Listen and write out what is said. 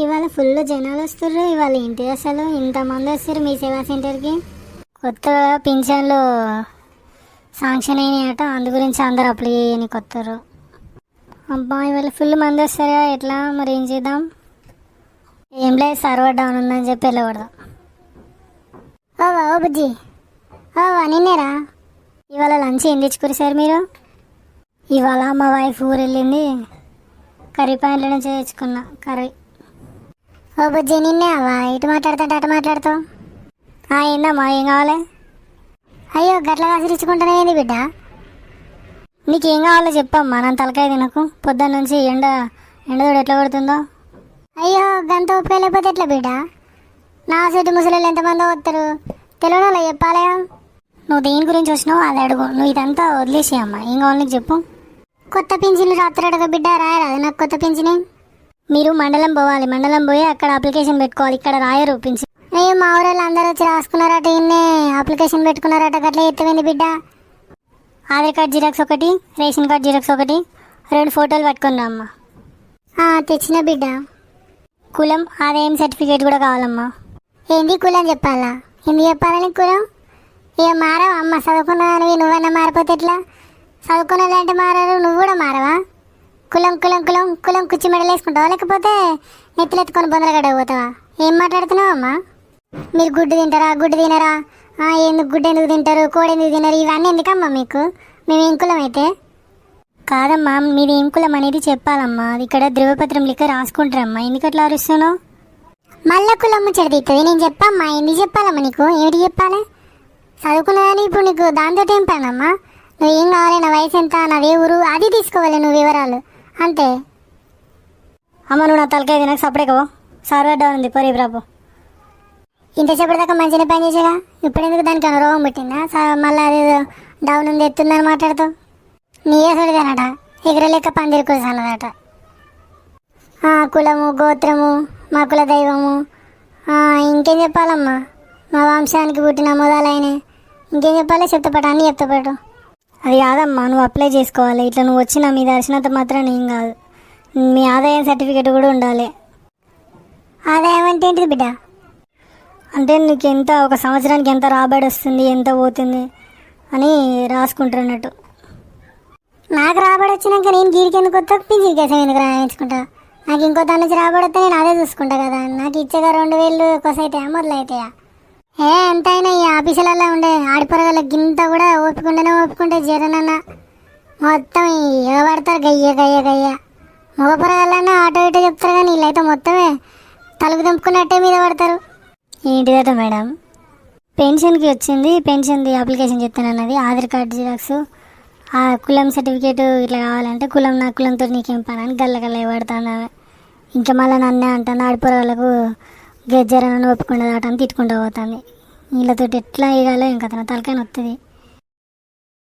ఇవాళ ఫుల్ జనాలు వస్తుర్రు. ఇవాళ ఏంటి అసలు ఇంతమంది వస్తారు మీ సేవా సెంటర్కి? కొత్తగా పింఛన్లు శాంక్షన్ అయినాయట, అందు గురించి అందరు అప్లై చేయడానికి వస్తారు. అబ్బా ఇవాళ ఫుల్ మంది వస్తారా, ఎట్లా మరి ఏం చేద్దాం? ఏం లేదు, సర్వర్ డౌన్ ఉందని చెప్పి వెళ్ళకూడదు. ఓవా ఓ బుజ్జి, ఓవా నిన్నేరా. ఇవాళ లంచ్ ఏం తెచ్చుకోరు సార్ మీరు? ఇవాళ మా వైఫ్ ఊరు వెళ్ళింది, కర్రీ పాయింట్ల నుంచి తెచ్చుకున్నా కర్రీ. ఓ బుజ్జి నిన్నే అవా, ఇటు మాట్లాడుతుంటే అటు మాట్లాడుతావు. ఏందమ్మా, ఏం కావాలి? అయ్యో గట్ల కాసిరించుకుంటానే ఏంది బిడ్డ? నీకేం కావాలో చెప్పమ్మా, నా తలకాయ తినకు. పొద్దున్న నుంచి ఎండదోడు ఎట్లా కొడుతుందో. అయ్యో గంత ఉప్పు లేకపోతే ఎట్లా బిడ్డ? నా చెట్టు ముసలి ఎంతమందో వస్తారు, తెలియని వాళ్ళ చెప్పాలే. నువ్వు దేని గురించి వచ్చినావు అది అడుగు, నువ్వు ఇదంతా వదిలేసి అమ్మా. ఏం కావాలి నీకు చెప్పు. కొత్త పింఛన్లు రాత్రడగా బిడ్డ, రాయరాదు నాకు కొత్త పింఛనే. మీరు మండలం పోవాలి, మండలం పోయి అక్కడ అప్లికేషన్ పెట్టుకోవాలి, ఇక్కడ రాయరు పింఛన్. అయ్యో మా ఊళ్ళో అందరూ వచ్చి రాసుకున్నారట, ఇన్నే అప్లికేషన్ పెట్టుకున్నారట. గట్లా ఎత్తమైంది బిడ్డ. ఆధార్ కార్డ్ జిరాక్స్ ఒకటి, రేషన్ కార్డ్ జిరాక్స్ ఒకటి, 2 ఫోటోలు పట్టుకున్నా అమ్మా. తెచ్చిన బిడ్డ. కులం ఆదాయం సర్టిఫికేట్ కూడా కావాలమ్మా. ఏంది కులం చెప్పాలా? ఎందుకు చెప్పాలా నీకు కులం? ఇక మారవా అమ్మ, చదువుకున్నదానివి నువ్వన్నా మారిపోతే ఎట్లా? చదువుకున్నదంటే మారారు, నువ్వు కూడా మారవా? కులం కులం కులం కులం కుచ్చి మెడలు వేసుకుంటావా, లేకపోతే నెత్తులెత్తుకొని బొందలగడ్డ పోతావా? ఏం మాట్లాడుతున్నావు అమ్మా? మీరు గుడ్డు తింటారా, గుడ్డు తినరా, ఎందుకు గుడ్డు ఎందుకు తింటారు, కోడి ఎందుకు తినరు, ఇవన్నీ ఎందుకమ్మా మీకు? మేము ఏం కులం అయితే? కాదమ్మా, మీది ఏం కులం అనేది చెప్పాలమ్మా. అది ఇక్కడ ధృవపత్రం లెక్క రాసుకుంటారమ్మా. ఎందుకు అట్లా అరుస్తున్నావు? మళ్ళా కులం ముచ్చడితుంది నేను చెప్పమ్మా. ఎందుకు చెప్పాలమ్మా నీకు? ఏమిటి చెప్పాలి? చదువుకున్నదాన్ని ఇప్పుడు నీకు దాంతో ఏం పనమ్మా? నువ్వు ఏం కావాలి, నా వయసు ఎంత, నాదే ఊరు, అది తీసుకోవాలి నువ్వు వివరాలు అంతే. అమ్మ నువ్వు నా తలకాయ తినకు, సపరేకవో. సర్వర్ డౌన్ ఉంది, పోరీ బాబు. ఇంతసేపటిదాకా మంచిగా పని చేసేగా, ఇప్పుడెందుకు దానికి రోగం పెట్టిందా? మళ్ళీ అది డౌన్ ఉంది ఎత్తుందని మాట్లాడుతావు. నీయేసడిదేనట, ఎగర లెక్క పందిరి కూర్చున్నదట. కులము గోత్రము మా కుల దైవము, ఇంకేం చెప్పాలమ్మా? మా వంశానికి పుట్టిన మొదలైన ఇంకేం చెప్పాలి? చెప్తాపట, అన్నీ చెప్తాపటు. అది కాదమ్మా, నువ్వు అప్లై చేసుకోవాలి. ఇట్లా నువ్వు వచ్చి నా మీద అరిచినంత మాత్రం ఏం కాదు. మీ ఆదాయం సర్టిఫికేట్ కూడా ఉండాలి. ఆదాయం అంటే ఏంటిది బిడ్డ? అంటే నీకు ఎంత, ఒక సంవత్సరానికి ఎంత రాబడి వస్తుంది, ఎంత పోతుంది అని రాసుకుంటున్నట్టు. నాకు రాబడి వచ్చినాక నేను గీడికి ఎందుకు వస్తా, పింఛన్ కేసం ఎందుకు రాయించుకుంటా? నాకు ఇంకో దాని నుంచి రాబడి వస్తే నేను అదే చూసుకుంటా కదా. నాకు ఇచ్చేగా 2000 కొసైతాయా మొదలైతాయా? ఎంతైనా ఈ ఆఫీసులలో ఉండే ఆడిపొరగల గింత కూడా ఓపుకుంటే జరనన్న మొత్తం ఎగబడతారు గయ్య గయ్య గయ్య. మగ పొరగలన్నా ఆటో ఇటో చెప్తారు, కానీ వీళ్ళైతే మొత్తమే తలుపు దింపుకున్నట్టే మీద పడతారు. ఏంటిదట మేడం? పెన్షన్కి వచ్చింది, పెన్షన్ది అప్లికేషన్ చెప్తానన్నది. ఆధార్ కార్డు జిరాక్స్, కులం సర్టిఫికేట్ ఇట్లా కావాలంటే కులం, నా కులంతో నీకేం పని అని గల్ల గల్ల పడతాను. ఇంకా మళ్ళీ నన్నే అంటాను, ఆడిపొరగలకు గజ్జరనని ఒప్పుకుండదు అట అని తిట్టుకుంటూ పోతుంది. వీళ్ళతో ఎట్లా వేయగాలో ఇంకా తన తలకాయ వస్తుంది.